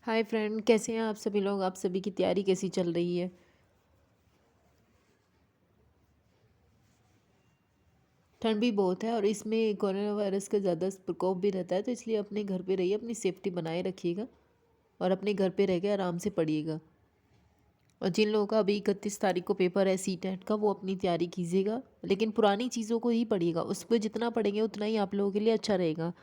Hi friend, कैसे हैं आप सभी लोग। आप सभी की तैयारी कैसी चल रही है। ठंड भी बहुत है और इसमें कोरोना वायरस का ज़्यादा प्रकोप भी रहता है, तो इसलिए अपने घर पे रहिए, अपनी सेफ्टी बनाए रखिएगा और अपने घर पे रह के आराम से पढ़िएगा। और जिन लोगों का अभी 31 तारीख को पेपर है सी-टेट का, वो अपनी तैयारी कीजिएगा, लेकिन पुरानी चीज़ों को ही पढ़िएगा। उस पर जितना पढ़ेंगे उतना ही आप लोगों के लिए अच्छा रहेगा।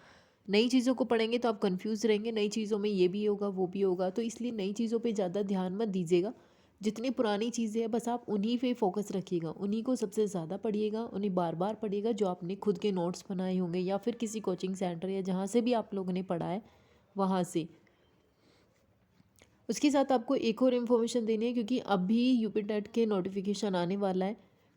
नई चीज़ों को पढ़ेंगे तो आप कंफ्यूज रहेंगे, नई चीज़ों में ये भी होगा वो भी होगा, तो इसलिए नई चीज़ों पे ज़्यादा ध्यान मत दीजिएगा। जितनी पुरानी चीज़ें हैं बस आप उन्हीं पे फोकस रखिएगा, उन्हीं को सबसे ज़्यादा पढ़िएगा, उन्हें बार बार पढ़िएगा जो आपने खुद के नोट्स बनाए होंगे या फिर किसी कोचिंग सेंटर या जहाँ से भी आप लोगों ने पढ़ा है वहाँ से। उसके साथ आपको एक और इन्फॉर्मेशन देनी है, क्योंकि अभी यूपी टेट के नोटिफिकेशन आने वाला है।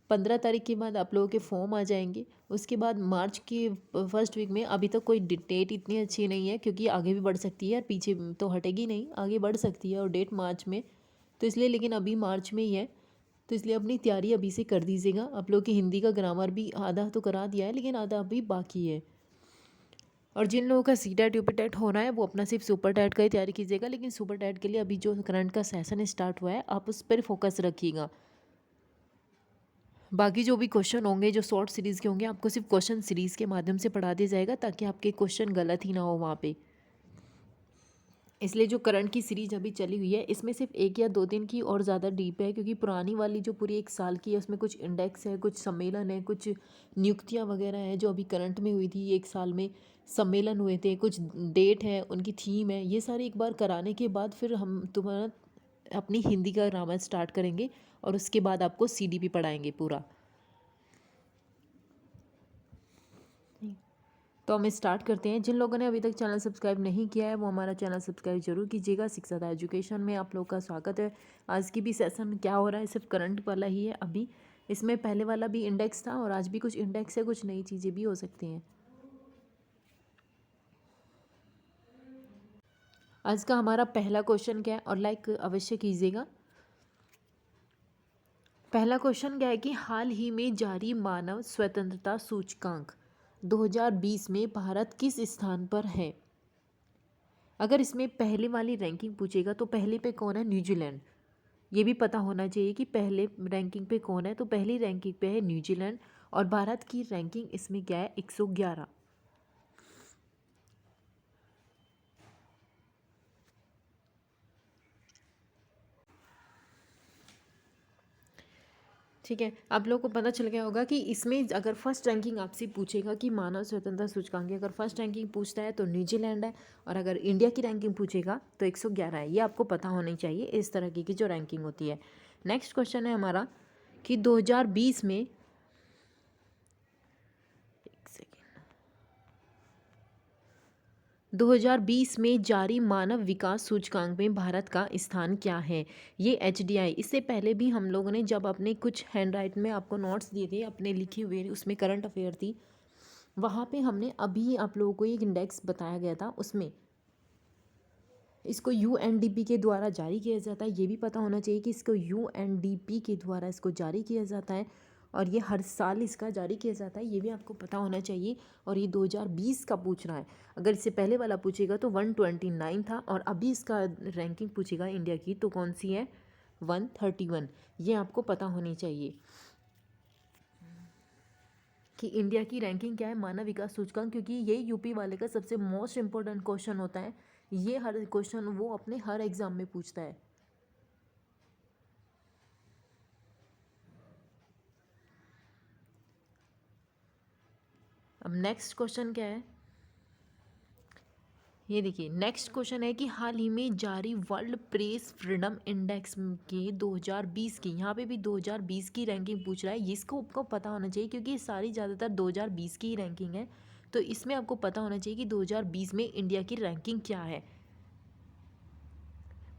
15 तारीख के बाद आप लोगों के फॉर्म आ जाएंगे। उसके बाद मार्च के फर्स्ट वीक में, अभी तक कोई डेट इतनी अच्छी नहीं है क्योंकि आगे भी बढ़ सकती है और पीछे तो हटेगी नहीं, आगे बढ़ सकती है और डेट मार्च में, तो इसलिए, लेकिन अभी मार्च में ही है, तो इसलिए अपनी तैयारी अभी से कर दीजिएगा। आप लोग की हिंदी का ग्रामर भी आधा तो करा दिया है, लेकिन आधा अभी बाकी है। और जिन लोगों का सी टेट यूपी टेट होना है वो अपना सिर्फ सुपर टेट का ही तैयारी कीजिएगा, लेकिन सुपर टेट के लिए अभी जो करंट का सेशन स्टार्ट हुआ है आप उस पर फोकस रखिएगा। बाकी जो भी क्वेश्चन होंगे जो शॉर्ट सीरीज़ के होंगे आपको सिर्फ क्वेश्चन सीरीज़ के माध्यम से पढ़ा दिया जाएगा, ताकि आपके क्वेश्चन गलत ही ना हो वहाँ पे। इसलिए जो करंट की सीरीज अभी चली हुई है इसमें सिर्फ 1 या 2 दिन की और ज़्यादा डीप है, क्योंकि पुरानी वाली जो पूरी 1 साल की है उसमें कुछ इंडेक्स है, कुछ सम्मेलन है, कुछ नियुक्तियां वगैरह हैं जो अभी करंट में हुई थी। 1 साल में सम्मेलन हुए थे, कुछ डेट है, उनकी थीम है, ये सारी एक बार कराने के बाद फिर हम तुम्हारा अपनी हिंदी का ग्रामर स्टार्ट करेंगे और उसके बाद आपको सीडीपी पढ़ाएंगे पूरा। तो हम स्टार्ट करते हैं। जिन लोगों ने अभी तक चैनल सब्सक्राइब नहीं किया है वो हमारा चैनल सब्सक्राइब जरूर कीजिएगा। शिक्षादा एजुकेशन में आप लोग का स्वागत है। आज की भी सेशन क्या हो रहा है, सिर्फ करंट वाला ही है अभी। इसमें पहले वाला भी इंडेक्स था और आज भी कुछ इंडेक्स है, कुछ नई चीज़ें भी हो सकती हैं। आज का हमारा पहला क्वेश्चन क्या है, और लाइक अवश्य कीजिएगा। पहला क्वेश्चन क्या है कि हाल ही में जारी मानव स्वतंत्रता सूचकांक 2020 में भारत किस स्थान पर है। अगर इसमें पहले वाली रैंकिंग पूछेगा तो पहले पे कौन है, न्यूजीलैंड। ये भी पता होना चाहिए कि पहले रैंकिंग पे कौन है, तो पहली रैंकिंग पे है न्यूजीलैंड। और भारत की रैंकिंग इसमें क्या है, 111। ठीक है, आप लोग को पता चल गया होगा कि इसमें अगर फर्स्ट रैंकिंग आपसे पूछेगा कि मानव स्वतंत्रता सूचकांक की, अगर फर्स्ट रैंकिंग पूछता है तो न्यूजीलैंड है, और अगर इंडिया की रैंकिंग पूछेगा तो 111 है। ये आपको पता होनी चाहिए इस तरह की जो रैंकिंग होती है। नेक्स्ट क्वेश्चन है हमारा कि 2020 में, एक सेकेंड, 2020 में जारी मानव विकास सूचकांक में भारत का स्थान क्या है। ये एचडीआई, इससे पहले भी हम लोगों ने जब अपने कुछ हैंड राइट में आपको नोट्स दिए थे अपने लिखे हुए, उसमें करंट अफेयर थी, वहाँ पे हमने अभी आप लोगों को एक इंडेक्स बताया गया था। उसमें इसको यूएनडीपी के द्वारा जारी किया जाता है, ये भी पता होना चाहिए कि इसको यूएनडीपी के द्वारा इसको जारी किया जाता है और ये हर साल इसका जारी किया जाता है, ये भी आपको पता होना चाहिए। और ये 2020 का पूछ रहा है। अगर इससे पहले वाला पूछेगा तो 129 था, और अभी इसका रैंकिंग पूछेगा इंडिया की तो कौन सी है, 131। ये आपको पता होनी चाहिए कि इंडिया की रैंकिंग क्या है मानव विकास सूचकांक, क्योंकि ये यूपी वाले का सबसे मोस्ट इंपॉर्टेंट क्वेश्चन होता है। ये हर क्वेश्चन वो अपने हर एग्जाम में पूछता है। अब नेक्स्ट क्वेश्चन क्या है, ये देखिए। नेक्स्ट क्वेश्चन है कि हाल ही में जारी वर्ल्ड प्रेस फ्रीडम इंडेक्स के 2020 की, यहाँ पे भी 2020 की रैंकिंग पूछ रहा है। इसको आपको पता होना चाहिए क्योंकि ये सारी ज़्यादातर 2020 की ही रैंकिंग है, तो इसमें आपको पता होना चाहिए कि 2020 में इंडिया की रैंकिंग क्या है।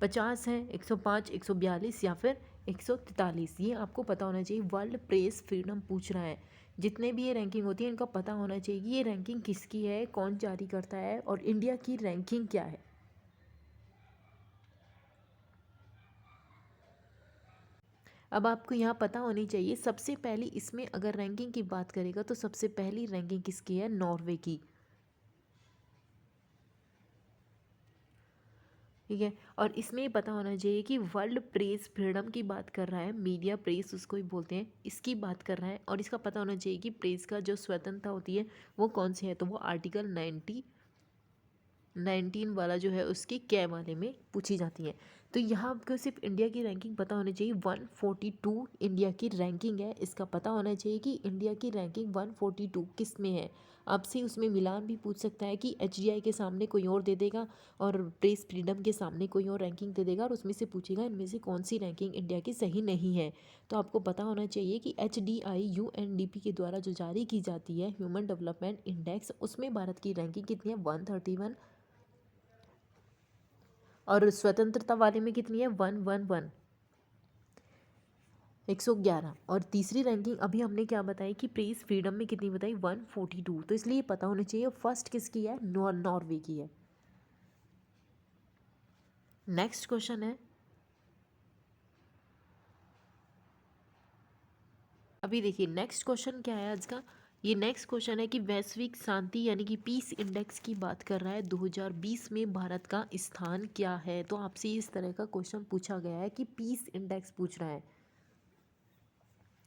50 है, 105, 142 या फिर 143, ये आपको पता होना चाहिए। वर्ल्ड प्रेस फ्रीडम पूछ रहा है। जितने भी ये रैंकिंग होती है इनका पता होना चाहिए कि ये रैंकिंग किसकी है, कौन जारी करता है और इंडिया की रैंकिंग क्या है। अब आपको यहाँ पता होनी चाहिए, सबसे पहली इसमें अगर रैंकिंग की बात करेगा तो सबसे पहली रैंकिंग किसकी है, नॉर्वे की। ठीक है। और इसमें ये पता होना चाहिए कि वर्ल्ड प्रेस फ्रीडम की बात कर रहा है, मीडिया प्रेस उसको ही बोलते हैं, इसकी बात कर रहा है। और इसका पता होना चाहिए कि प्रेस का जो स्वतंत्रता होती है वो कौन सी है, तो वो आर्टिकल 19 वाला जो है उसके कै वाले में पूछी जाती है। तो यहाँ आपको सिर्फ इंडिया की रैंकिंग पता होनी चाहिए, 142 इंडिया की रैंकिंग है। इसका पता होना चाहिए कि इंडिया की रैंकिंग 142 किस में है। आपसे उसमें मिलान भी पूछ सकता है कि एचडीआई के सामने कोई और दे देगा और प्रेस फ्रीडम के सामने कोई और रैंकिंग दे देगा और उसमें से पूछेगा इनमें से कौन सी रैंकिंग इंडिया की सही नहीं है। तो आपको पता होना चाहिए कि एचडीआई यूएनडीपी के द्वारा जो जारी की जाती है ह्यूमन डेवलपमेंट इंडेक्स, उसमें भारत की रैंकिंग कितनी है, 131। और स्वतंत्रता वाले में कितनी है, 111, 111। और तीसरी रैंकिंग अभी हमने क्या बताई कि प्रेस फ्रीडम में कितनी बताई, 142। तो इसलिए पता होना चाहिए फर्स्ट किसकी है, नॉर्वे की है। नेक्स्ट क्वेश्चन है, अभी देखिए नेक्स्ट क्वेश्चन क्या है आज का। ये नेक्स्ट क्वेश्चन है कि वैश्विक शांति यानी कि पीस इंडेक्स की बात कर रहा है, 2020 में भारत का स्थान क्या है। तो आपसे इस तरह का क्वेश्चन पूछा गया है कि पीस इंडेक्स पूछ रहा है।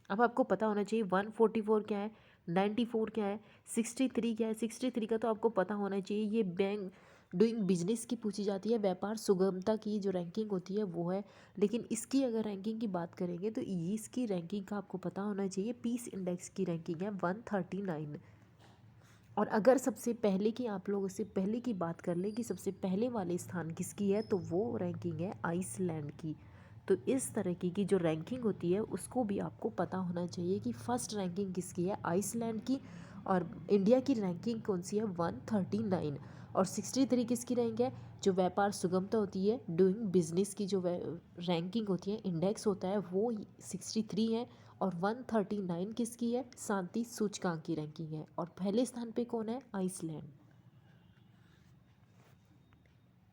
अब आपको पता होना चाहिए 144 क्या है, 94 क्या है, 63 क्या है। 63 का तो आपको पता होना चाहिए, ये बैंक डूइंग बिजनेस की पूछी जाती है, व्यापार सुगमता की जो रैंकिंग होती है वो है। लेकिन इसकी अगर रैंकिंग की बात करेंगे तो इसकी रैंकिंग का आपको पता होना चाहिए, पीस इंडेक्स की रैंकिंग है 139। और अगर सबसे पहले की आप लोग उससे पहले की बात कर लें कि सबसे पहले वाले स्थान किसकी है, तो वो रैंकिंग है आइसलैंड की। तो इस तरह की जो रैंकिंग होती है उसको भी आपको पता होना चाहिए कि फर्स्ट रैंकिंग किसकी है, आइसलैंड की। और इंडिया की रैंकिंग कौन सी है, 139। और 63 किसकी रैंक है, जो व्यापार सुगमता होती है, डूइंग बिजनेस की जो रैंकिंग होती है, इंडेक्स होता है, वो 63 है। और 139 किसकी है, शांति सूचकांक की रैंकिंग है। और पहले स्थान पे कौन है, आइसलैंड।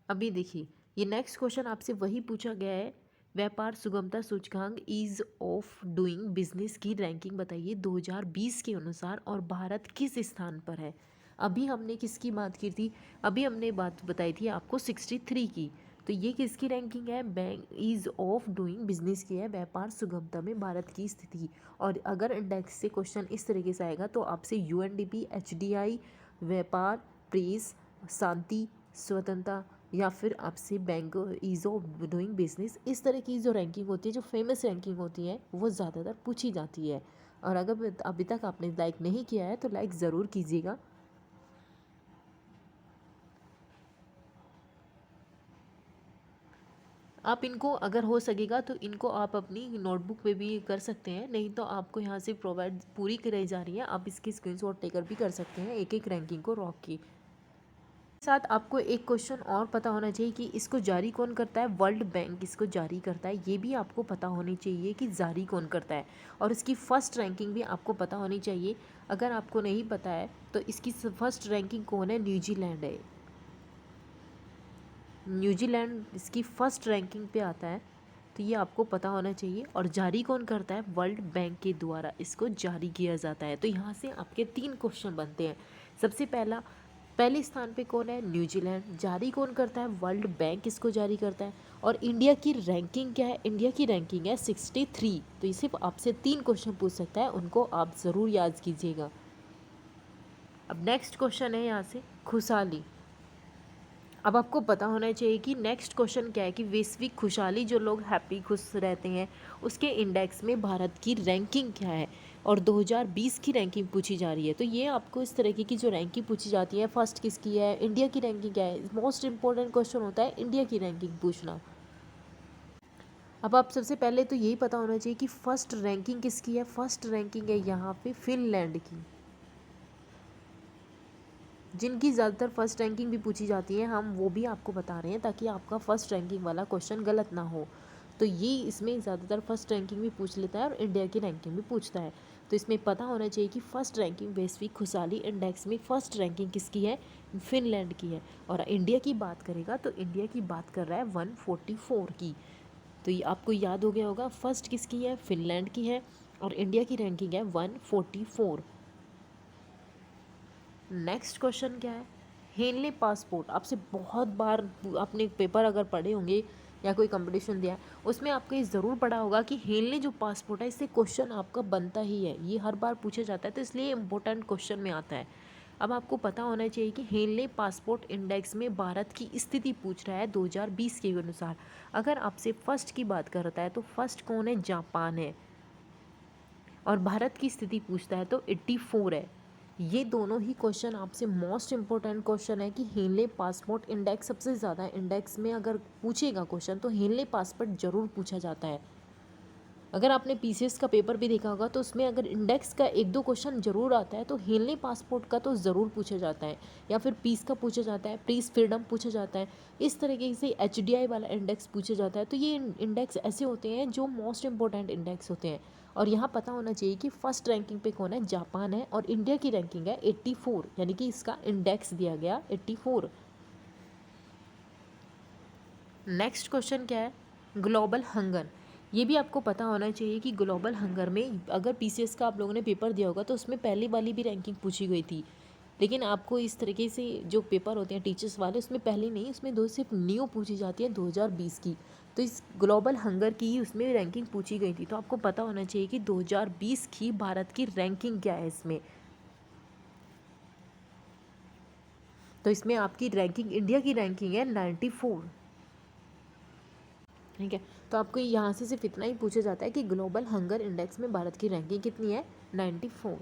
अभी देखिए ये नेक्स्ट क्वेश्चन आपसे वही पूछा गया है, व्यापार सुगमता सूचकांक ईज ऑफ डूइंग बिजनेस की रैंकिंग बताइए 2020 के अनुसार, और भारत किस स्थान पर है। अभी हमने किसकी बात की थी, अभी हमने बात बताई थी आपको 63 की। तो ये किसकी रैंकिंग है, bank ease of doing business की है, व्यापार सुगमता में भारत की स्थिति। और अगर इंडेक्स से क्वेश्चन इस तरीके से आएगा तो आपसे यूएनडीपी, एचडीआई, व्यापार, प्रेस, शांति, स्वतंत्रता, या फिर आपसे bank ease of doing business, इस तरह की जो रैंकिंग होती है, जो फेमस रैंकिंग होती है, वो ज़्यादातर पूछी जाती है। और अगर अभी तक आपने लाइक नहीं किया है तो लाइक ज़रूर कीजिएगा। आप इनको अगर हो सकेगा तो इनको आप अपनी नोटबुक पे भी कर सकते हैं, नहीं तो आपको यहाँ से प्रोवाइड पूरी कराई जा रही है, आप इसकी स्क्रीनशॉट लेकर भी कर सकते हैं एक एक रैंकिंग को रॉक की साथ। आपको एक क्वेश्चन और पता होना चाहिए कि इसको जारी कौन करता है, वर्ल्ड बैंक इसको जारी करता है, ये भी आपको पता होनी चाहिए कि जारी कौन करता है। और इसकी फ़र्स्ट रैंकिंग भी आपको पता होनी चाहिए। अगर आपको नहीं पता है तो इसकी फर्स्ट रैंकिंग कौन है, न्यूजीलैंड है। न्यूजीलैंड इसकी फ़र्स्ट रैंकिंग पे आता है, तो ये आपको पता होना चाहिए। और जारी कौन करता है, वर्ल्ड बैंक के द्वारा इसको जारी किया जाता है। तो यहाँ से आपके 3 क्वेश्चन बनते हैं। सबसे पहला, पहले स्थान पे कौन है, न्यूजीलैंड, जारी कौन करता है, वर्ल्ड बैंक इसको जारी करता है। और इंडिया की रैंकिंग क्या है, इंडिया की रैंकिंग है 63। तो ये सिर्फ आपसे 3 क्वेश्चन पूछ सकता है, उनको आप ज़रूर याद कीजिएगा। अब नेक्स्ट क्वेश्चन है यहाँ से खुशहाली। अब आपको पता होना चाहिए कि नेक्स्ट क्वेश्चन क्या है कि वैश्विक खुशहाली, जो लोग हैप्पी खुश रहते हैं, उसके इंडेक्स में भारत की रैंकिंग क्या है। और 2020 की रैंकिंग पूछी जा रही है। तो ये आपको इस तरीके की जो रैंकिंग पूछी जाती है, फर्स्ट किसकी है, इंडिया की रैंकिंग क्या है, मोस्ट इंपॉर्टेंट क्वेश्चन होता है इंडिया की रैंकिंग पूछना। अब आप सबसे पहले तो यही पता होना चाहिए कि फर्स्ट रैंकिंग किसकी है, फर्स्ट रैंकिंग है यहाँ पे फिनलैंड की। जिनकी ज़्यादातर फर्स्ट रैंकिंग भी पूछी जाती है, हम वो भी आपको बता रहे हैं ताकि आपका फर्स्ट रैंकिंग वाला क्वेश्चन गलत ना हो। तो ये इसमें ज़्यादातर फर्स्ट रैंकिंग भी पूछ लेता है और इंडिया की रैंकिंग भी पूछता है। तो इसमें पता होना चाहिए कि फ़र्स्ट रैंकिंग वैश्विक खुशहाली इंडेक्स में फ़र्स्ट रैंकिंग किसकी है, फिनलैंड की है। और इंडिया की बात करेगा तो इंडिया की बात कर रहा है 144 की। तो ये आपको याद हो गया होगा, फर्स्ट किसकी है, फिनलैंड की है, और इंडिया की रैंकिंग है 144। नेक्स्ट क्वेश्चन क्या है, हेनले पासपोर्ट आपसे बहुत बार आपने पेपर अगर पढ़े होंगे या कोई कंपटीशन दिया है उसमें आपको ये ज़रूर पढ़ा होगा कि हेनले जो पासपोर्ट है इससे क्वेश्चन आपका बनता ही है, ये हर बार पूछा जाता है, तो इसलिए इम्पोर्टेंट क्वेश्चन में आता है। अब आपको पता होना चाहिए कि हेनले पासपोर्ट इंडेक्स में भारत की स्थिति पूछ रहा है 2020 के अनुसार। अगर आपसे फर्स्ट की बात करता है तो फर्स्ट कौन है, जापान है। और भारत की स्थिति पूछता है तो 84 है। ये दोनों ही क्वेश्चन आपसे मोस्ट इंपॉर्टेंट क्वेश्चन है कि हेनले पासपोर्ट इंडेक्स सबसे ज़्यादा इंडेक्स में अगर पूछेगा क्वेश्चन तो हेनले पासपोर्ट ज़रूर पूछा जाता है। अगर आपने पीसीएस का पेपर भी देखा होगा तो उसमें अगर इंडेक्स का एक दो क्वेश्चन ज़रूर आता है तो हेनले पासपोर्ट का तो ज़रूर पूछा जाता है, या फिर पीस का पूछा जाता है, पीस फ्रीडम पूछा जाता है, इस तरीके से एचडीआई वाला इंडेक्स पूछा जाता है। तो ये इंडेक्स ऐसे होते हैं जो मोस्ट इंपॉर्टेंट इंडेक्स होते हैं। और यहाँ पता होना चाहिए कि फर्स्ट रैंकिंग पे कौन है, जापान है, और इंडिया की रैंकिंग है 84, यानी कि इसका इंडेक्स दिया गया 84। नेक्स्ट क्वेश्चन क्या है, ग्लोबल हंगर। ये भी आपको पता होना चाहिए कि ग्लोबल हंगर में अगर पीसीएस का आप लोगों ने पेपर दिया होगा तो उसमें पहली वाली भी रैंकिंग पूछी गई थी, लेकिन आपको इस तरीके से जो पेपर होते हैं टीचर्स वाले उसमें पहले नहीं, उसमें दो सिर्फ न्यू पूछी जाती है 2020 की। तो इस ग्लोबल हंगर की ही उसमें रैंकिंग पूछी गई थी, तो आपको पता होना चाहिए कि 2020 की भारत की रैंकिंग क्या है इसमें। तो इसमें आपकी रैंकिंग, इंडिया की रैंकिंग है 94। ठीक है, तो आपको यहाँ से सिर्फ इतना ही पूछा जाता है कि ग्लोबल हंगर इंडेक्स में भारत की रैंकिंग कितनी है, 94।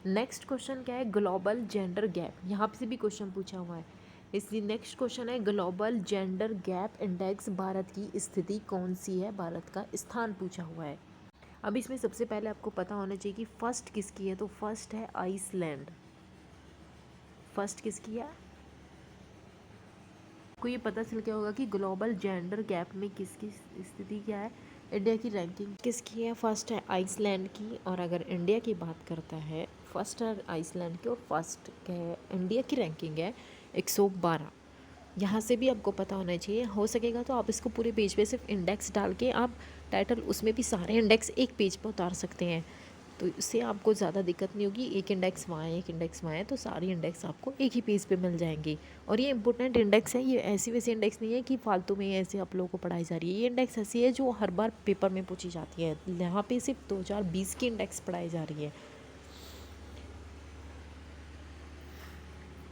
नेक्स्ट क्वेश्चन क्या है, ग्लोबल जेंडर गैप। यहाँ से भी क्वेश्चन पूछा हुआ है। इसलिए नेक्स्ट क्वेश्चन है, global gender gap index Bharat की स्थिति कौन सी है, भारत का स्थान पूछा हुआ है। अब इसमें सबसे पहले आपको पता होना चाहिए कि फर्स्ट किसकी है, तो फर्स्ट है आइसलैंड। फर्स्ट किसकी है, आपको ये पता चल गया होगा कि ग्लोबल जेंडर गैप में किसकी स्थिति क्या है, इंडिया की रैंकिंग किसकी है, फर्स्ट है आइसलैंड की। और अगर इंडिया की बात करता है, फर्स्ट है आइसलैंड की और फर्स्ट है इंडिया की रैंकिंग है 112। यहाँ से भी आपको पता होना चाहिए, हो सकेगा तो आप इसको पूरे पेज पे सिर्फ इंडेक्स डाल के आप टाइटल उसमें भी सारे इंडेक्स एक पेज पर उतार सकते हैं, तो इससे आपको ज़्यादा दिक्कत नहीं होगी। एक इंडेक्स वहाँ है, एक इंडेक्स वहाँ है, तो सारी इंडेक्स आपको एक ही पेज पे मिल जाएंगे। और ये इंपॉर्टेंट इंडेक्स है, ये ऐसी वैसी इंडेक्स नहीं है कि फालतू में ऐसे आप लोगों को पढ़ाई जा रही है। ये इंडेक्स ऐसी है जो हर बार पेपर में पूछी जाती है। यहाँ पे सिर्फ 2020 की इंडेक्स पढ़ाई जा रही है।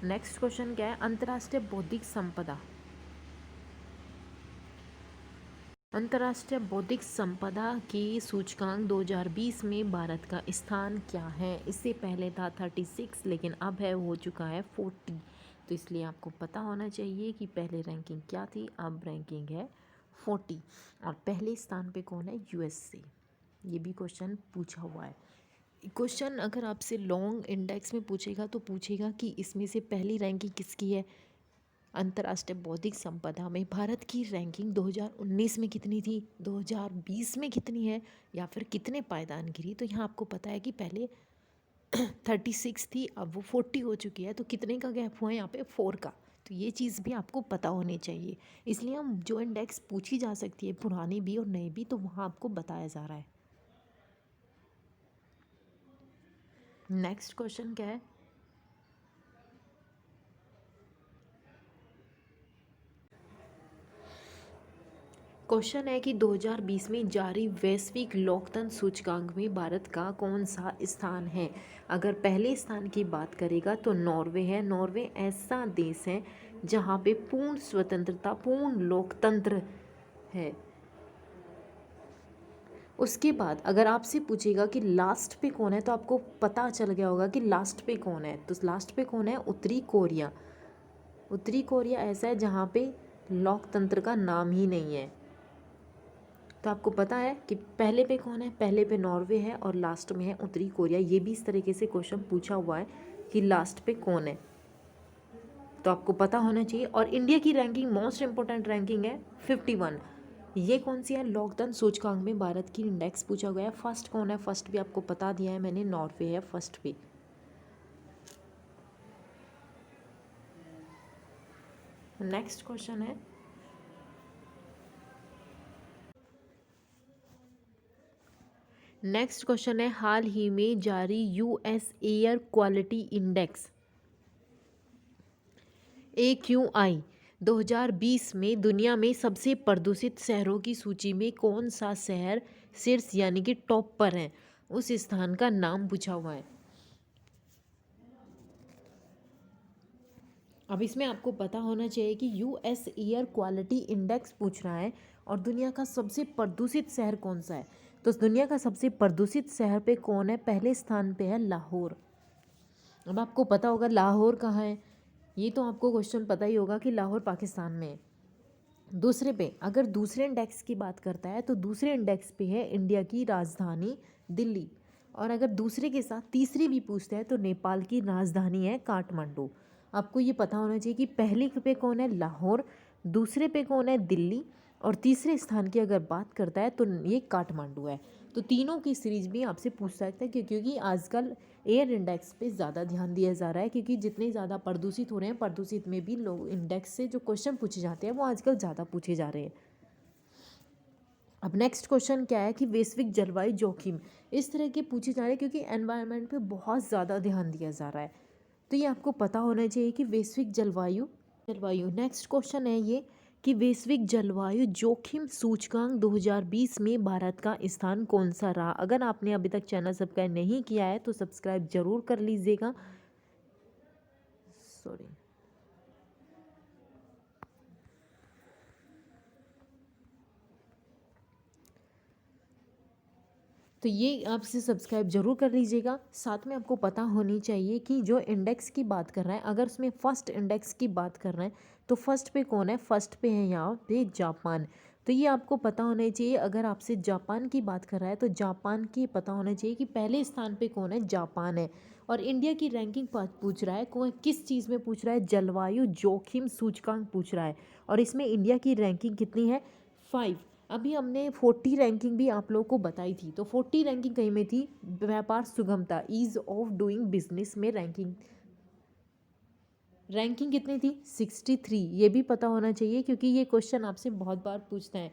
नेक्स्ट क्वेश्चन क्या है, अंतर्राष्ट्रीय बौद्धिक संपदा। अंतर्राष्ट्रीय बौद्धिक संपदा की सूचकांक 2020 में भारत का स्थान क्या है। इससे पहले था 36, लेकिन अब है हो चुका है 40। तो इसलिए आपको पता होना चाहिए कि पहले रैंकिंग क्या थी, अब रैंकिंग है 40। और पहले स्थान पे कौन है, यूएसए। ये भी क्वेश्चन पूछा हुआ है। क्वेश्चन अगर आपसे लॉन्ग इंडेक्स में पूछेगा तो पूछेगा कि इसमें से पहली रैंकिंग किसकी है। अंतर्राष्ट्रीय बौद्धिक संपदा में भारत की रैंकिंग 2019 में कितनी थी, 2020 में कितनी है, या फिर कितने पायदान गिरी। तो यहाँ आपको पता है कि पहले 36 थी, अब वो 40 हो चुकी है। तो कितने का गैप हुआ है यहाँ पे, 4 का। तो ये चीज़ भी आपको पता होनी चाहिए। इसलिए हम जो इंडेक्स पूछी जा सकती है पुरानी भी और नई भी, तो वहाँ आपको बताया जा रहा है। नेक्स्ट क्वेश्चन क्या है, क्वेश्चन है कि 2020 में जारी वैश्विक लोकतंत्र सूचकांक में भारत का कौन सा स्थान है। अगर पहले स्थान की बात करेगा तो नॉर्वे है। नॉर्वे ऐसा देश है जहाँ पे पूर्ण स्वतंत्रता, पूर्ण लोकतंत्र है। उसके बाद अगर आपसे पूछेगा कि लास्ट पे कौन है, तो आपको पता चल गया होगा कि लास्ट पे कौन है। तो लास्ट पे कौन है, उत्तरी कोरिया। उत्तरी कोरिया ऐसा है जहाँ पे लोकतंत्र का नाम ही नहीं है। तो आपको पता है कि पहले पे कौन है, पहले पे नॉर्वे है और लास्ट में है उत्तरी कोरिया। ये भी इस तरीके से क्वेश्चन पूछा हुआ है कि लास्ट पे कौन है, तो आपको पता होना चाहिए। और इंडिया की रैंकिंग मोस्ट इंपॉर्टेंट रैंकिंग है 51। ये कौन सी है, लोकतंत्र सूचकांक में भारत की इंडेक्स पूछा गया है। फर्स्ट कौन है, फर्स्ट भी आपको बता दिया है मैंने, नॉर्वे है फर्स्ट पे। नेक्स्ट क्वेश्चन है, नेक्स्ट क्वेश्चन है, हाल ही में जारी US air quality index AQI 2020 में दुनिया में सबसे प्रदूषित शहरों की सूची में कौन सा शहर शीर्ष यानी कि टॉप पर है, उस स्थान का नाम पूछा हुआ है। अब इसमें आपको पता होना चाहिए कि यूएस एयर क्वालिटी इंडेक्स पूछ रहा है और दुनिया का सबसे प्रदूषित शहर कौन सा है। तो दुनिया का सबसे प्रदूषित शहर पे कौन है, पहले स्थान पे है लाहौर। अब आपको पता होगा लाहौर कहाँ है, ये तो आपको क्वेश्चन पता ही होगा कि लाहौर पाकिस्तान में है। दूसरे पे अगर दूसरे इंडेक्स की बात करता है तो दूसरे इंडेक्स पे है इंडिया की राजधानी दिल्ली। और अगर दूसरे के साथ तीसरी भी पूछते हैं तो नेपाल की राजधानी है काठमांडू। आपको ये पता होना चाहिए कि पहले पे कौन है, लाहौर, दूसरे पे कौन है, दिल्ली, और तीसरे स्थान की अगर बात करता है तो ये काठमांडू है। तो तीनों की सीरीज भी आपसे पूछ सकता है क्योंकि आजकल एयर इंडेक्स पे ज़्यादा ध्यान दिया जा रहा है, क्योंकि जितने ज़्यादा प्रदूषित हो रहे हैं, प्रदूषित में भी लोग इंडेक्स से जो क्वेश्चन पूछे जाते हैं वो आजकल ज़्यादा पूछे जा रहे हैं। अब नेक्स्ट क्वेश्चन क्या है कि वैश्विक जलवायु जोखिम, इस तरह के पूछे जा रहे हैं क्योंकि एनवायरनमेंट पे बहुत ज़्यादा ध्यान दिया जा रहा है। तो ये आपको पता होना चाहिए कि वैश्विक जलवायु जलवायु नेक्स्ट क्वेश्चन है ये कि वैश्विक जलवायु जोखिम सूचकांक 2020 में भारत का स्थान कौन सा रहा। अगर आपने अभी तक चैनल सब्सक्राइब नहीं किया है तो सब्सक्राइब जरूर कर लीजिएगा। सॉरी, तो ये आपसे सब्सक्राइब जरूर कर लीजिएगा। साथ में आपको पता होनी चाहिए कि जो इंडेक्स की बात कर रहे हैं, अगर उसमें फर्स्ट इंडेक्स की बात कर रहे हैं तो फर्स्ट पे कौन है, फर्स्ट पे है यहाँ पे जापान। तो ये आपको पता होना चाहिए। अगर आपसे जापान की बात कर रहा है तो जापान की पता होना चाहिए कि पहले स्थान पे कौन है, जापान है। और इंडिया की रैंकिंग पूछ रहा है, कौन किस चीज़ में पूछ रहा है, जलवायु जोखिम सूचकांक पूछ रहा है। और इसमें इंडिया की रैंकिंग कितनी है, 5। अभी हमने 40 रैंकिंग भी आप लोगों को बताई थी। तो 40 रैंकिंग कहीं में थी, व्यापार सुगमता, ईज ऑफ डूइंग बिजनेस में रैंकिंग रैंकिंग कितनी थी, 63। ये भी पता होना चाहिए क्योंकि ये क्वेश्चन आपसे बहुत बार पूछते हैं।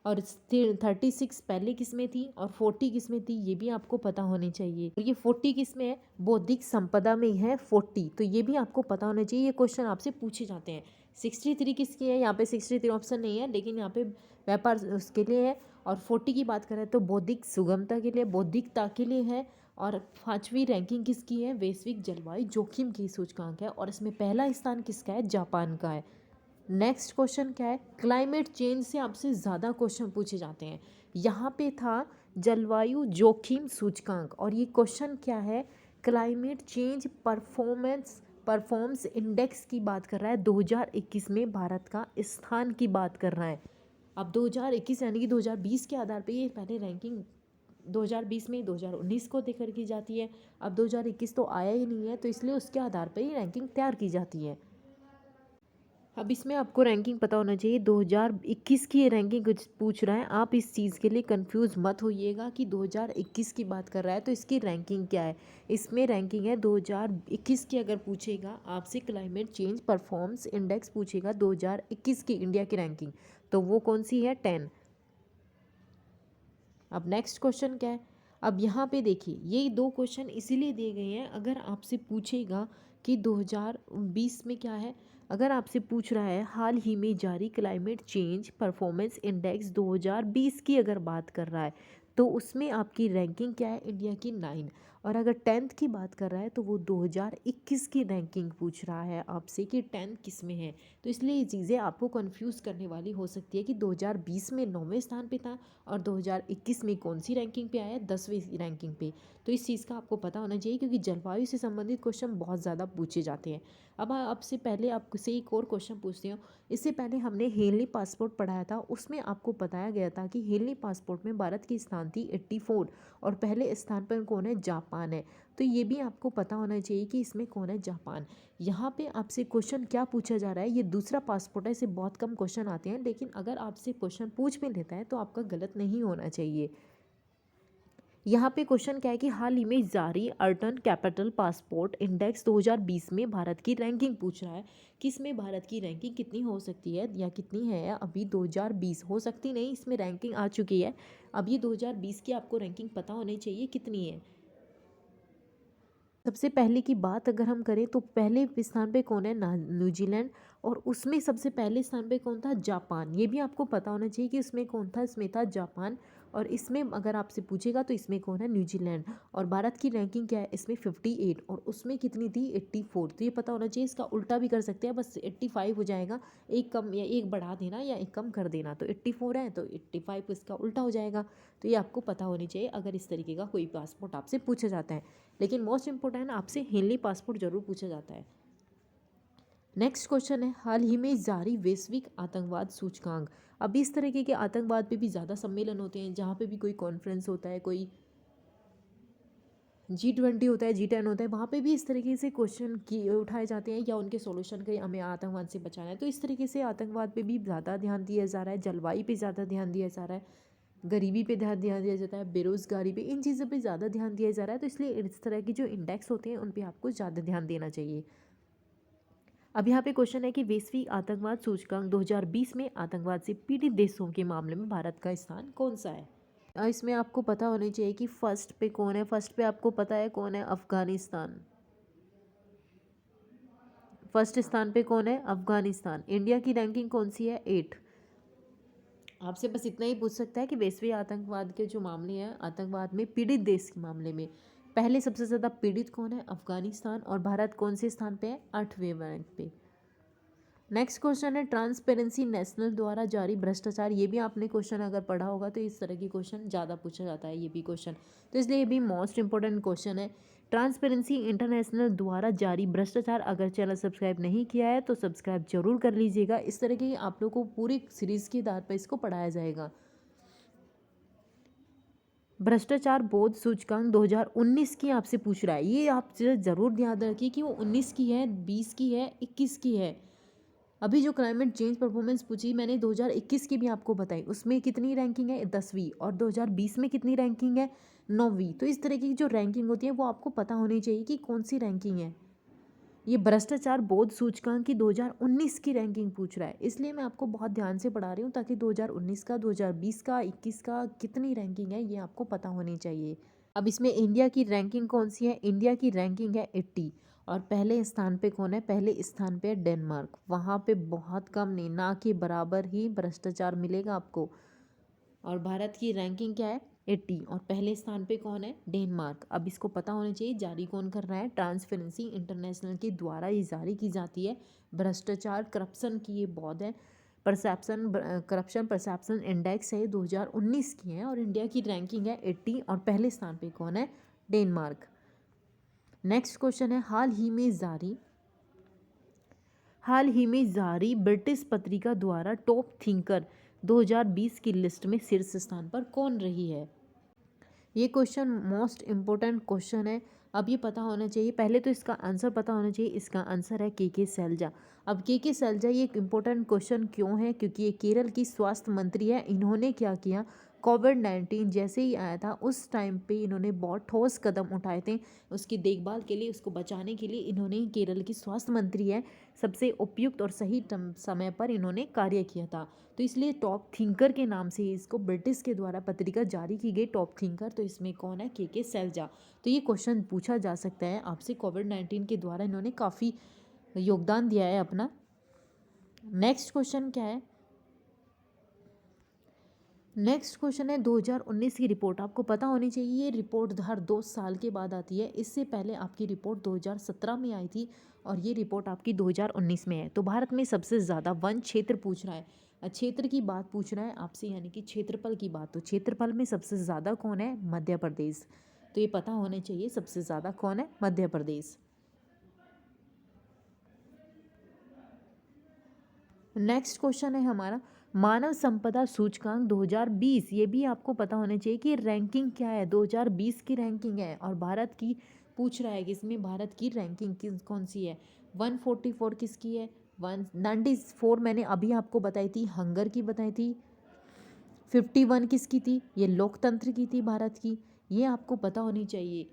और 36 पहले किस में थी और 40 किस में थी, ये भी आपको पता होनी चाहिए। और ये 40 किस में है, बौद्धिक संपदा में है 40। तो ये भी आपको पता होना चाहिए, ये क्वेश्चन आपसे पूछे जाते हैं। 63 किसकी है, यहाँ पे 63 ऑप्शन नहीं है, लेकिन यहाँ पे व्यापार उसके लिए है। और 40 की बात करें तो बौद्धिक सुगमता के लिए, बौद्धिकता के लिए है। और 5वीं रैंकिंग किसकी है, वैश्विक जलवायु जोखिम की सूचकांक है। और इसमें पहला स्थान किसका है, जापान का है। नेक्स्ट क्वेश्चन क्या है, क्लाइमेट चेंज से आपसे ज़्यादा क्वेश्चन पूछे जाते हैं। यहाँ पे था जलवायु जोखिम सूचकांक, और ये क्वेश्चन क्या है, क्लाइमेट चेंज परफॉर्म्स इंडेक्स की बात कर रहा है। 2021 में भारत का स्थान की बात कर रहा है। अब 2021 यानी कि 2020 के आधार पे ये पहले रैंकिंग 2020 में 2019 को देकर की जाती है। अब 2021 तो आया ही नहीं है, तो इसलिए उसके आधार पर ही रैंकिंग तैयार की जाती है। अब इसमें आपको रैंकिंग पता होना चाहिए, 2021 की ये रैंकिंग कुछ पूछ रहा है। आप इस चीज़ के लिए कंफ्यूज मत होइएगा कि 2021 की बात कर रहा है तो इसकी रैंकिंग क्या है। इसमें रैंकिंग है 2021 की। अगर पूछेगा आपसे क्लाइमेट चेंज परफॉर्मेंस इंडेक्स पूछेगा 2021 की इंडिया की रैंकिंग, तो वो कौन सी है, 10। अब नेक्स्ट क्वेश्चन क्या है, अब यहाँ पे देखिए ये दो क्वेश्चन इसीलिए दिए गए हैं, अगर आपसे पूछेगा कि 2020 में क्या है, अगर आपसे पूछ रहा है हाल ही में जारी क्लाइमेट चेंज परफॉर्मेंस इंडेक्स 2020 की अगर बात कर रहा है तो उसमें आपकी रैंकिंग क्या है, इंडिया की 9। और अगर 10th की बात कर रहा है तो वो 2021 की रैंकिंग पूछ रहा है आपसे कि 10th किस में है। तो इसलिए ये चीज़ें आपको कंफ्यूज करने वाली हो सकती है कि 2020 में 9वें स्थान पे था और 2021 में कौन सी रैंकिंग पे आया, 10वीं रैंकिंग पे। तो इस चीज़ का आपको पता होना चाहिए क्योंकि जलवायु से संबंधित क्वेश्चन बहुत ज़्यादा पूछे जाते हैं। अब आपसे पहले आपसे एक और क्वेश्चन पूछती हूँ। इससे पहले हमने हेनली पासपोर्ट पढ़ाया था, उसमें आपको बताया गया था कि हेनली पासपोर्ट में भारत की स्थान थी 84 और पहले स्थान पर कौन है, जापान है। तो ये भी आपको पता होना चाहिए कि इसमें कौन है, जापान। यहाँ पे आपसे क्वेश्चन क्या पूछा जा रहा है, ये दूसरा पासपोर्ट है, इससे बहुत कम क्वेश्चन आते हैं, लेकिन अगर आपसे क्वेश्चन पूछ भी लेता है तो आपका गलत नहीं होना चाहिए। यहाँ पे क्वेश्चन क्या है कि हाल ही में जारी अर्टन कैपिटल पासपोर्ट इंडेक्स 2020 में भारत की रैंकिंग पूछ रहा है कि इसमें भारत की रैंकिंग कितनी हो सकती है या कितनी है। अभी 2020 हो सकती नहीं, इसमें रैंकिंग आ चुकी है। अब ये 2020 की आपको रैंकिंग पता होनी चाहिए कितनी है। सबसे पहले की बात अगर हम करें तो पहले स्थान पे कौन है, न्यूजीलैंड, और उसमें सबसे पहले स्थान पे कौन था, जापान। ये भी आपको पता होना चाहिए कि इसमें कौन था, इसमें था जापान, और इसमें अगर आपसे पूछेगा तो इसमें कौन है, न्यूजीलैंड। और भारत की रैंकिंग क्या है, इसमें 58, और उसमें कितनी थी, 84। तो ये पता होना चाहिए। इसका उल्टा भी कर सकते हैं, बस 85 हो जाएगा, एक कम या एक बढ़ा देना या एक कम कर देना। तो 84 है तो 85 इसका उल्टा हो जाएगा। तो ये आपको पता होनी चाहिए अगर इस तरीके का कोई पासपोर्ट आपसे पूछा जाता है। लेकिन मोस्ट इंपॉर्टेंट आपसे हेनली पासपोर्ट जरूर पूछा जाता है। नेक्स्ट क्वेश्चन है, हाल ही में जारी वैश्विक आतंकवाद सूचकांक। अभी इस तरीके के आतंकवाद पे भी ज़्यादा सम्मेलन होते हैं, जहाँ पे भी कोई कॉन्फ्रेंस होता है, कोई G20 होता है, G10 होता है, वहाँ पे भी इस तरीके से क्वेश्चन की उठाए जाते हैं या उनके सॉल्यूशन के हमें आतंकवाद से बचाना है। तो इस तरीके से आतंकवाद पे भी ज़्यादा ध्यान दिया जा रहा है, जलवायु पे ज़्यादा ध्यान दिया जा रहा है, गरीबी पे ध्यान दिया जाता है, बेरोज़गारी पे, इन चीज़ों पे ज़्यादा ध्यान दिया जा रहा है। तो इसलिए इस तरह की जो इंडेक्स होते हैं उन पे आपको ज़्यादा ध्यान देना चाहिए। अब यहाँ पे क्वेश्चन है कि वैश्विक आतंकवाद सूचकांक 2020 में आतंकवाद से पीड़ित देशों के मामले में भारत का स्थान कौन सा है। इसमें आपको पता होना चाहिए कि फर्स्ट पे कौन है। फर्स्ट पे आपको पता है कौन है, अफगानिस्तान। फर्स्ट स्थान पे कौन है, अफगानिस्तान। इंडिया की रैंकिंग कौन सी है, 8। आपसे बस इतना ही पूछ सकता है कि वैश्विक आतंकवाद के जो मामले हैं, आतंकवाद में पीड़ित देश के मामले में पहले सबसे ज़्यादा पीड़ित कौन है, अफगानिस्तान, और भारत कौन से स्थान पे है, 8वें रैंक पे। नेक्स्ट क्वेश्चन है, ट्रांसपेरेंसी नेशनल द्वारा जारी भ्रष्टाचार। ये भी आपने क्वेश्चन अगर पढ़ा होगा तो इस तरह की क्वेश्चन ज़्यादा पूछा जाता है ये भी क्वेश्चन, तो इसलिए ये भी मोस्ट इंपॉर्टेंट क्वेश्चन है। ट्रांसपेरेंसी इंटरनेशनल द्वारा जारी भ्रष्टाचार। अगर चैनल सब्सक्राइब नहीं किया है तो सब्सक्राइब जरूर कर लीजिएगा। इस तरह की आप लोग को पूरी सीरीज़ के आधार पर इसको पढ़ाया जाएगा। भ्रष्टाचार बोध सूचकांक 2019 की आपसे पूछ रहा है। ये आप ज़रूर याद रखिए कि वो 19 की है, 20 की है, 21 की है। अभी जो क्लाइमेट चेंज परफॉर्मेंस पूछी मैंने 2021 की भी आपको बताई, उसमें कितनी रैंकिंग है, 10वीं, और 2020 में कितनी रैंकिंग है, 9वीं। तो इस तरह की जो रैंकिंग होती है वो आपको पता होनी चाहिए कि कौन सी रैंकिंग है। ये भ्रष्टाचार बोध सूचकांक की 2019 की रैंकिंग पूछ रहा है, इसलिए मैं आपको बहुत ध्यान से पढ़ा रही हूँ ताकि 2019 का, 2020 का, 21 का कितनी रैंकिंग है ये आपको पता होनी चाहिए। अब इसमें इंडिया की रैंकिंग कौन सी है, इंडिया की रैंकिंग है 80, और पहले स्थान पे कौन है, पहले स्थान पे है डेनमार्क। वहाँ पे बहुत कम नहीं, ना के बराबर ही भ्रष्टाचार मिलेगा आपको। और भारत की रैंकिंग क्या है, 80, और पहले स्थान पे कौन है, डेनमार्क। अब इसको पता होना चाहिए जारी कौन कर रहा है, ट्रांसपेरेंसी इंटरनेशनल के द्वारा ये जारी की जाती है। भ्रष्टाचार करप्शन की ये बहुत है, परसेप्शन करप्शन परसेप्शन इंडेक्स है, 2019 की है, और इंडिया की रैंकिंग है 80, और पहले स्थान पे कौन है, डेनमार्क। नेक्स्ट क्वेश्चन है, हाल ही में जारी ब्रिटिश पत्रिका द्वारा टॉप थिंकर 2020 की लिस्ट में शीर्ष स्थान पर कौन रही है। ये क्वेश्चन मोस्ट इम्पोर्टेंट क्वेश्चन है। अब ये पता होना चाहिए, पहले तो इसका आंसर पता होना चाहिए। इसका आंसर है के सैलजा। अब के सैलजा ये एक इम्पोर्टेंट क्वेश्चन क्यों है, क्योंकि ये केरल की स्वास्थ्य मंत्री है। इन्होंने क्या किया, कोविड-19 जैसे ही आया था उस टाइम पे इन्होंने बहुत ठोस कदम उठाए थे उसकी देखभाल के लिए, उसको बचाने के लिए। इन्होंने, केरल की स्वास्थ्य मंत्री है, सबसे उपयुक्त और सही समय पर इन्होंने कार्य किया था। तो इसलिए टॉप थिंकर के नाम से इसको ब्रिटिश के द्वारा पत्रिका जारी की गई, टॉप थिंकर। तो इसमें कौन है, के सैलजा। तो ये क्वेश्चन पूछा जा सकता है आपसे, कोविड-19 के द्वारा इन्होंने काफ़ी योगदान दिया है अपना। नेक्स्ट क्वेश्चन क्या है, नेक्स्ट क्वेश्चन है 2019 की रिपोर्ट। आपको पता होनी चाहिए ये रिपोर्ट हर 2 साल के बाद आती है। इससे पहले आपकी रिपोर्ट 2017 में आई थी, और ये रिपोर्ट आपकी 2019 में है। तो भारत में सबसे ज़्यादा वन क्षेत्र पूछ रहा है, क्षेत्र की बात पूछ रहा है आपसे, यानी कि क्षेत्रफल की बात। तो क्षेत्रफल में सबसे ज़्यादा कौन है, मध्य प्रदेश। तो ये पता होना चाहिए सबसे ज़्यादा कौन है, मध्य प्रदेश। नेक्स्ट क्वेश्चन है हमारा, मानव संपदा सूचकांक 2020। ये भी आपको पता होना चाहिए कि रैंकिंग क्या है, 2020 की रैंकिंग है, और भारत की पूछ रहा है कि इसमें भारत की रैंकिंग कौन सी है। 144 किसकी है, 194 मैंने अभी आपको बताई थी, हंगर की बताई थी। 51 किसकी थी, ये लोकतंत्र की थी भारत की। ये आपको पता होनी चाहिए।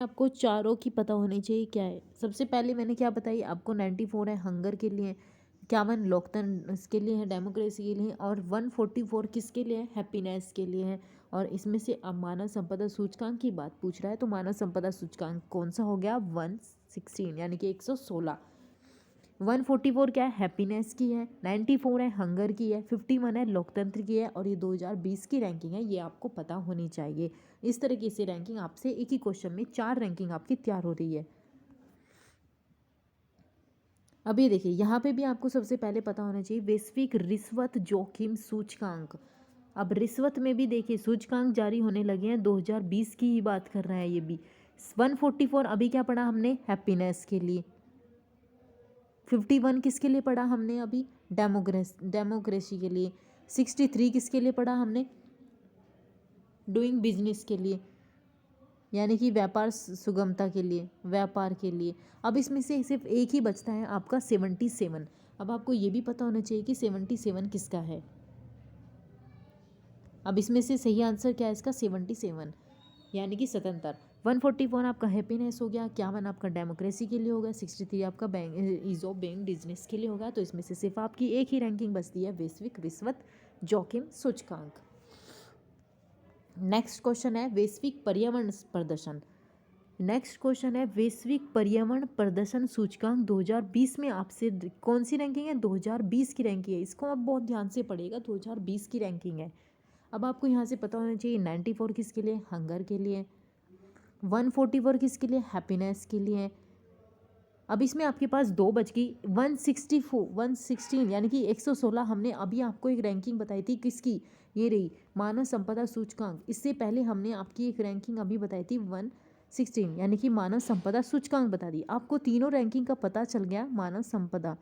आपको चारों की पता होनी चाहिए क्या है। सबसे पहले मैंने क्या बताई आपको, 94 है हंगर के लिए, 51 लोकतंत्र के लिए है, डेमोक्रेसी के लिए, और 144 किसके लिए है, हैप्पीनेस के लिए है, और इसमें से अब मानव संपदा सूचकांक की बात पूछ रहा है, तो मानव संपदा सूचकांक कौन सा हो गया? 116 यानी कि 116। 144 क्या है? हैप्पीनेस की है। 94 है हंगर की है। 51 है लोकतंत्र की है। और ये 2020 की रैंकिंग है, ये आपको पता होनी चाहिए। इस तरीके से रैंकिंग आपसे एक ही क्वेश्चन में 4 रैंकिंग आपकी तैयार हो रही है। अब ये देखिए, यहाँ पे भी आपको सबसे पहले पता होना चाहिए वैश्विक रिश्वत जोखिम सूचकांक। अब रिश्वत में भी देखिए सूचकांक जारी होने लगे हैं, 2020 की ही बात कर रहा है ये भी। 144 अभी क्या पढ़ा हमने? हैप्पीनेस के लिए। 51 किसके लिए पढ़ा हमने अभी? डेमोक्रेसी के लिए। 63 किसके लिए पढ़ा हमने? डूइंग बिजनेस के लिए, यानी कि व्यापार सुगमता के लिए, व्यापार के लिए। अब इसमें से सिर्फ एक ही बचता है आपका 77। अब आपको ये भी पता होना चाहिए कि 77 किसका है। अब इसमें से सही आंसर क्या है इसका? 77 यानी कि 77। 144 आपका हैप्पीनेस हो गया। 51 आपका डेमोक्रेसी के लिए होगा। 63 आपका bank ease of doing business के लिए होगा। तो इसमें से सिर्फ आपकी एक ही रैंकिंग बचती है, वैश्विक रिश्वत जोखिम सूचकांक। नेक्स्ट क्वेश्चन है वैश्विक पर्यावरण प्रदर्शन। नेक्स्ट क्वेश्चन है वैश्विक पर्यावरण प्रदर्शन सूचकांक 2020 में आपसे कौन सी रैंकिंग है? 2020 की रैंकिंग है। इसको आप बहुत ध्यान से पढ़िएगा, 2020 की रैंकिंग है। अब आपको यहाँ से पता होना चाहिए 94 किसके लिए? हंगर के लिए। 144 किसके लिए? हैप्पीनेस के लिए। अब इसमें आपके पास दो बच गई। 116 यानी कि 116 हमने अभी आपको एक रैंकिंग बताई थी किसकी? ये रही मानव संपदा सूचकांक। इससे पहले हमने आपकी एक रैंकिंग अभी बताई थी 116 यानी कि मानव संपदा सूचकांक बता दी। आपको तीनों रैंकिंग का पता चल गया मानव संपदा।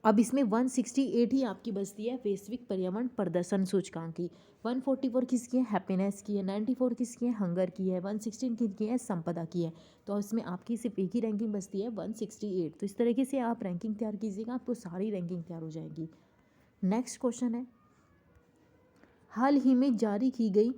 अब इसमें 168 ही आपकी बचती है वैश्विक पर्यावरण प्रदर्शन सूचकांक की। 144 किसकी है? हैप्पीनेस की है। 94 किसकी है? हंगर की है। 116 किसकी है? संपदा की है। तो इसमें आपकी सिर्फ एक ही रैंकिंग बचती है 168। तो इस तरीके से आप रैंकिंग तैयार कीजिएगा, आपको सारी रैंकिंग तैयार हो जाएगी। नेक्स्ट क्वेश्चन है हाल ही में जारी की गई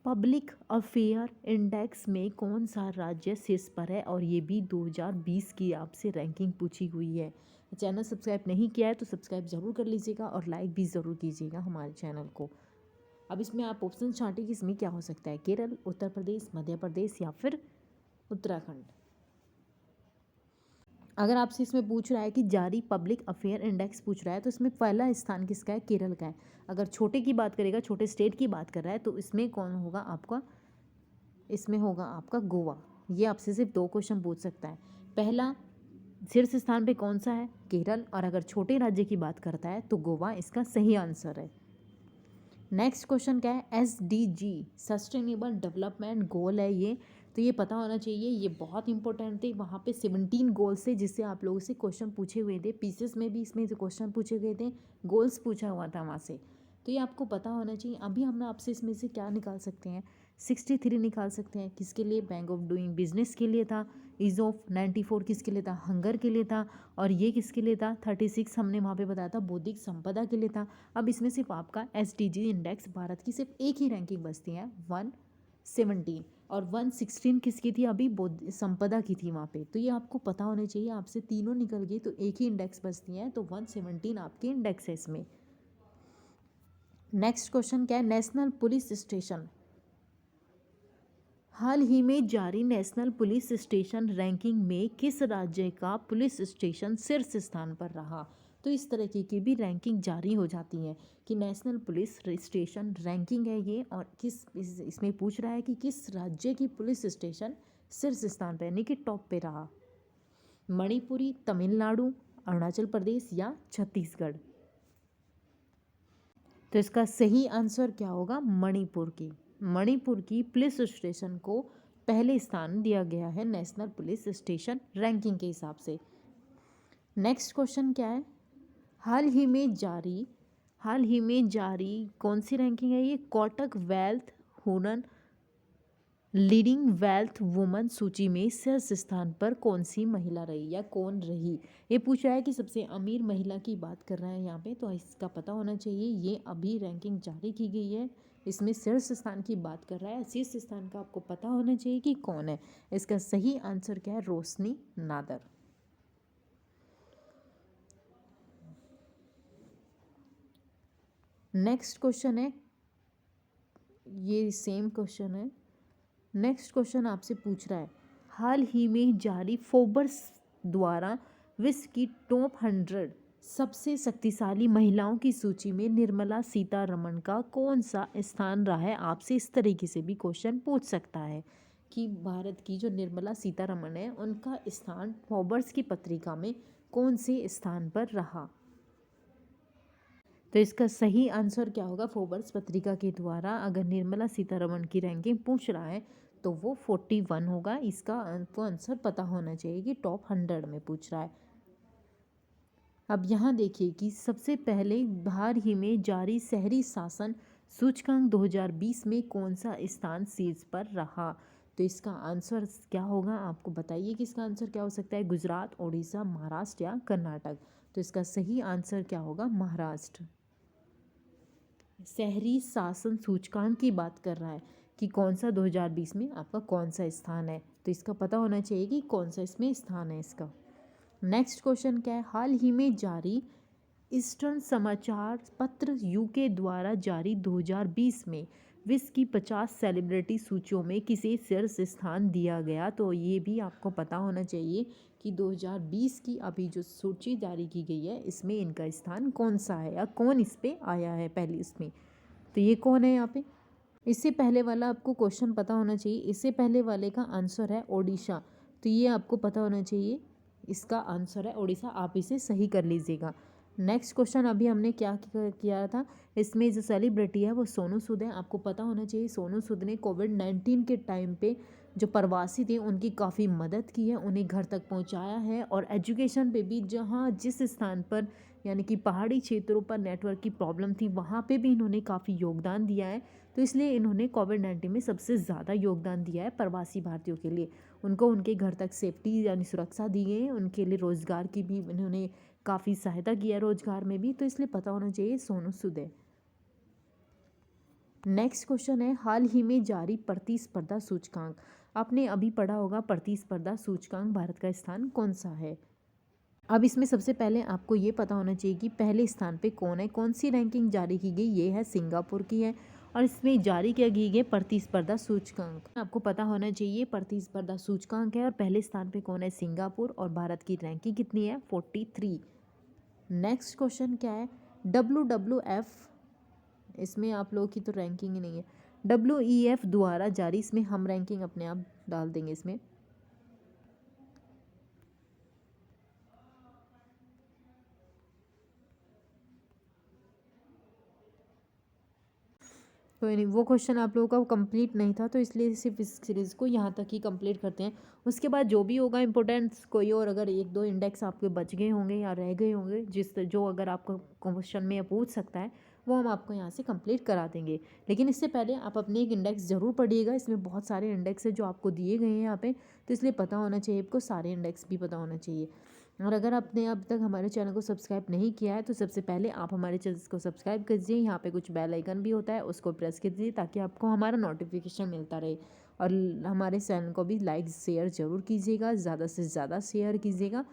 पब्लिक अफेयर इंडेक्स में कौन सा राज्य शीर्ष पर है? और ये भी 2020 की आपसे रैंकिंग पूछी हुई है। चैनल सब्सक्राइब नहीं किया है तो सब्सक्राइब ज़रूर कर लीजिएगा और लाइक भी ज़रूर कीजिएगा हमारे चैनल को। अब इसमें आप ऑप्शन छांटिए कि इसमें क्या हो सकता है, केरल, उत्तर प्रदेश, मध्य प्रदेश या फिर उत्तराखंड। अगर आपसे इसमें पूछ रहा है कि जारी पब्लिक अफेयर इंडेक्स पूछ रहा है तो इसमें पहला स्थान किसका है? केरल का है। अगर छोटे की बात करेगा, छोटे स्टेट की बात कर रहा है, तो इसमें कौन होगा आपका? इसमें होगा आपका गोवा। ये आपसे सिर्फ 2 क्वेश्चन पूछ सकता है। पहला शीर्ष स्थान पे कौन सा है? केरल। और अगर छोटे राज्य की बात करता है तो गोवा इसका सही आंसर है। नेक्स्ट क्वेश्चन क्या है? SDG सस्टेनेबल डेवलपमेंट गोल है ये, तो ये पता होना चाहिए, ये बहुत इंपॉर्टेंट थे। वहाँ पे 17 गोल्स थे जिससे आप लोगों से क्वेश्चन पूछे हुए थे। पीसेस में भी इसमें से क्वेश्चन पूछे गए थे, गोल्स पूछा हुआ था वहाँ से, तो ये आपको पता होना चाहिए। अभी हम आपसे इसमें से क्या निकाल सकते हैं? 63 निकाल सकते हैं। किसके लिए? बैंक ऑफ डूइंग बिजनेस के लिए था। ईज ऑफ 94 किसके लिए था? हंगर के लिए था। और ये किसके लिए था? 36 हमने वहाँ पे बताया था बौद्धिक संपदा के लिए था। अब इसमें सिर्फ आपका SDG इंडेक्स भारत की सिर्फ एक ही रैंकिंग बचती है 117, और 116 किसकी थी? अभी बौद्धिक संपदा की थी वहाँ पे। तो ये आपको पता होना चाहिए। आपसे तीनों निकल गई तो एक ही इंडेक्स बचती है, तो 117 आपके इंडेक्स है इसमें। नेक्स्ट क्वेश्चन क्या है? National police station. हाल ही में जारी नेशनल पुलिस स्टेशन रैंकिंग में किस राज्य का पुलिस स्टेशन शीर्ष स्थान पर रहा? तो इस तरीके की भी रैंकिंग जारी हो जाती है कि नेशनल पुलिस स्टेशन रैंकिंग है ये, और इसमें पूछ रहा है कि किस राज्य की पुलिस स्टेशन शीर्ष स्थान पर यानी कि टॉप पे रहा। मणिपुरी, तमिलनाडु, अरुणाचल प्रदेश या छत्तीसगढ़। तो इसका सही आंसर क्या होगा? मणिपुर की। मणिपुर की पुलिस स्टेशन को पहले स्थान दिया गया है नेशनल पुलिस स्टेशन रैंकिंग के हिसाब से। नेक्स्ट क्वेश्चन क्या है? हाल ही में जारी कौन सी रैंकिंग है ये? कोटक वेल्थ हुनर लीडिंग वेल्थ वुमन सूची में शीर्ष स्थान पर कौन सी महिला रही या कौन रही? ये पूछ रहा है कि सबसे अमीर महिला की बात कर रहा है यहाँ पे, तो इसका पता होना चाहिए। ये अभी रैंकिंग जारी की गई है, इसमें शीर्ष स्थान की बात कर रहा है। शीर्ष स्थान का आपको पता होना चाहिए कि कौन है। इसका सही आंसर क्या है? रोशनी नादर। नेक्स्ट क्वेश्चन है ये सेम क्वेश्चन है। नेक्स्ट क्वेश्चन आपसे पूछ रहा है, हाल ही में जारी फोर्ब्स द्वारा विश्व की टॉप 100 सबसे शक्तिशाली महिलाओं की सूची में निर्मला सीतारमण का कौन सा स्थान रहा है। आपसे इस तरीके से भी क्वेश्चन पूछ सकता है कि भारत की जो निर्मला सीतारमण है उनका स्थान फोर्ब्स की पत्रिका में कौन से स्थान पर रहा। तो इसका सही आंसर क्या होगा, फोर्ब्स पत्रिका के द्वारा अगर निर्मला सीतारमण की रैंकिंग पूछ रहा है तो वो 41 होगा। इसका आपको आंसर पता होना चाहिए कि टॉप 100 में पूछ रहा है। अब यहाँ देखिए कि सबसे पहले हाल ही में जारी शहरी शासन सूचकांक 2020 में कौन सा स्थान शीर्ष पर रहा। तो इसका आंसर क्या होगा, आपको बताइए कि इसका आंसर क्या हो सकता है, गुजरात, उड़ीसा, महाराष्ट्र या कर्नाटक। तो इसका सही आंसर क्या होगा, महाराष्ट्र। शहरी शासन सूचकांक की बात कर रहा है कि कौन सा 2020 में आपका कौन सा स्थान है, तो इसका पता होना चाहिए कि कौन सा इसमें स्थान है इसका। नेक्स्ट क्वेश्चन क्या है, हाल ही में जारी ईस्टर्न समाचार पत्र यूके द्वारा जारी 2020 में विश्व की 50 सेलिब्रिटी सूचियों में किसे शीर्ष स्थान दिया गया। तो ये भी आपको पता होना चाहिए कि 2020 की अभी जो सूची जारी की गई है इसमें इनका स्थान कौन सा है या कौन इस पे आया है पहले इसमें। तो ये कौन है यहाँ पे, इससे पहले वाला आपको क्वेश्चन पता होना चाहिए। इससे पहले वाले का आंसर है ओडिशा, तो ये आपको पता होना चाहिए, इसका आंसर है ओडिशा। आप इसे सही कर लीजिएगा। नेक्स्ट क्वेश्चन अभी हमने क्या किया था, इसमें जो सेलिब्रिटी है वो सोनू सूद है। आपको पता होना चाहिए सोनू सूद ने कोविड-19 के टाइम पे जो प्रवासी थे उनकी काफ़ी मदद की है, उन्हें घर तक पहुंचाया है और एजुकेशन पे भी जहां जिस स्थान पर यानी कि पहाड़ी क्षेत्रों पर नेटवर्क की प्रॉब्लम थी वहाँ पे भी इन्होंने काफ़ी योगदान दिया है। तो इसलिए इन्होंने कोविड-19 में सबसे ज़्यादा योगदान दिया है प्रवासी भारतीयों के लिए। उनको उनके घर तक सेफ्टी यानी सुरक्षा दी गई है, उनके लिए रोज़गार की भी इन्होंने काफ़ी सहायता किया रोज़गार में भी, तो इसलिए पता होना चाहिए सोनू सूद है। नेक्स्ट क्वेश्चन है, हाल ही में जारी प्रतिस्पर्धा सूचकांक, आपने अभी पढ़ा होगा प्रतिस्पर्धा सूचकांक भारत का स्थान कौन सा है। अब इसमें सबसे पहले आपको ये पता होना चाहिए कि पहले स्थान पे कौन है, कौन सी रैंकिंग जारी की गई, ये है सिंगापुर की है और इसमें जारी किया की गई प्रतिस्पर्धा सूचकांक। आपको पता होना चाहिए प्रतिस्पर्धा सूचकांक है और पहले स्थान पे कौन है, सिंगापुर, और भारत की रैंकिंग कितनी है, 43। नेक्स्ट क्वेश्चन क्या है, WWF, इसमें आप लोगों की तो रैंकिंग ही नहीं है, WEF द्वारा जारी, इसमें हम रैंकिंग अपने आप डाल देंगे इसमें। कोई नहीं, वो क्वेश्चन आप लोगों का कंप्लीट नहीं था तो इसलिए सिर्फ इस सीरीज़ को यहाँ तक ही कंप्लीट करते हैं। उसके बाद जो भी होगा इंपॉर्टेंट कोई और अगर एक दो इंडेक्स आपके बच गए होंगे या रह गए होंगे जो अगर आपका क्वेश्चन में पूछ सकता है वो हम आपको यहाँ से कंप्लीट करा देंगे। लेकिन इससे पहले आप अपने एक इंडेक्स ज़रूर पढ़िएगा, इसमें बहुत सारे इंडेक्स है जो आपको दिए गए हैं यहाँ पे, तो इसलिए पता होना चाहिए आपको, सारे इंडेक्स भी पता होना चाहिए। और अगर आपने अब तक हमारे चैनल को सब्सक्राइब नहीं किया है तो सबसे पहले आप हमारे चैनल को सब्सक्राइब कीजिए, यहाँ पे कुछ बेल आइकन भी होता है उसको प्रेस कीजिए ताकि आपको हमारा नोटिफिकेशन मिलता रहे। और हमारे चैनल को भी लाइक शेयर ज़रूर कीजिएगा, ज़्यादा से ज़्यादा शेयर कीजिएगा